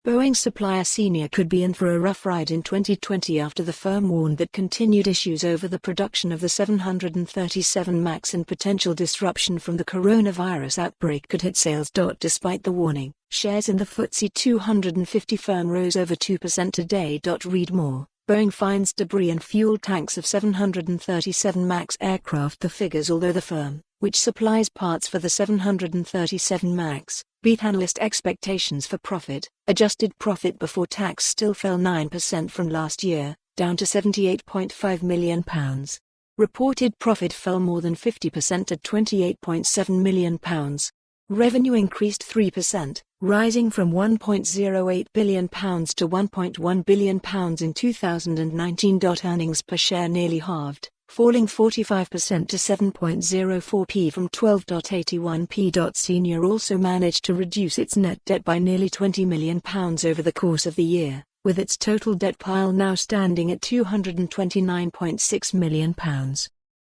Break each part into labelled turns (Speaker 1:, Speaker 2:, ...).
Speaker 1: Boeing supplier Senior could be in for a rough ride in 2020 after the firm warned that continued issues over the production of the 737 MAX and potential disruption from the coronavirus outbreak could hit sales. Despite the warning, shares in the FTSE 250 firm rose over 2% today. Read more. Boeing finds debris and fuel tanks of 737 MAX aircraft. The figures. Although the firm, which supplies parts for the 737 MAX, beat analyst expectations for profit, adjusted profit before tax still fell 9% from last year, down to £78.5 million. Reported profit fell more than 50% at £28.7 million. Revenue increased 3%, rising from £1.08 billion to £1.1 billion in 2019. Earnings per share nearly halved, falling 45% to 7.04p from 12.81p. Senior also managed to reduce its net debt by nearly £20 million over the course of the year, with its total debt pile now standing at £229.6 million.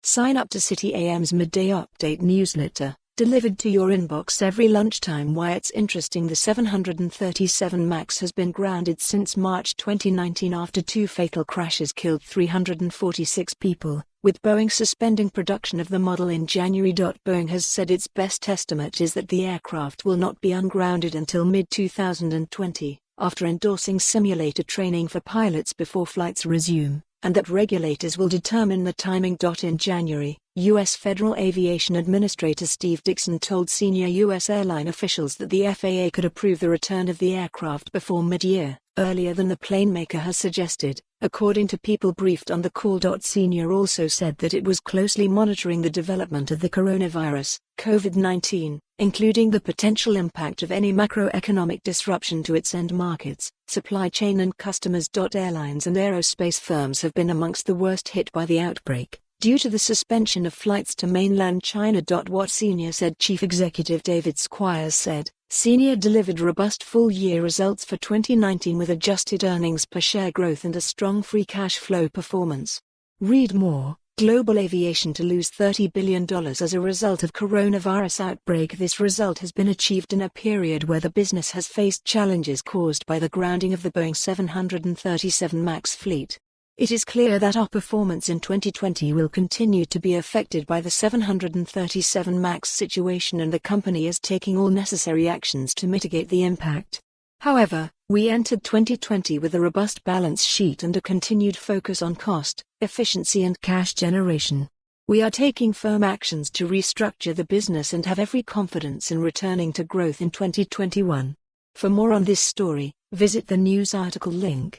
Speaker 1: Sign up to City A.M.'s Midday update newsletter, delivered to your inbox every lunchtime. Why it's interesting. The 737 MAX has been grounded since March 2019 after two fatal crashes killed 346 people, with Boeing suspending production of the model in January. Boeing has said its best estimate is that the aircraft will not be ungrounded until mid-2020, after endorsing simulator training for pilots before flights resume, and that regulators will determine the timing. In January, U.S. Federal Aviation Administrator Steve Dickson told senior U.S. airline officials that the FAA could approve the return of the aircraft before mid-year, earlier than the planemaker has suggested, according to people briefed on the call.Senior. Also said that it was closely monitoring the development of the coronavirus, COVID-19, including the potential impact of any macroeconomic disruption to its end markets, supply chain and customers. Airlines and aerospace firms have been amongst the worst hit by the outbreak, due to the suspension of flights to mainland China. What Senior said. Chief Executive David Squires said, Senior delivered robust full-year results for 2019 with adjusted earnings per share growth and a strong free cash flow performance. Read more. Global aviation to lose $30 billion as a result of coronavirus outbreak. This result has been achieved in a period where the business has faced challenges caused by the grounding of the Boeing 737 MAX fleet. It is clear that our performance in 2020 will continue to be affected by the 737 MAX situation, and the company is taking all necessary actions to mitigate the impact. However, we entered 2020 with a robust balance sheet and a continued focus on cost, efficiency and cash generation. We are taking firm actions to restructure the business and have every confidence in returning to growth in 2021. For more on this story, visit the news article link.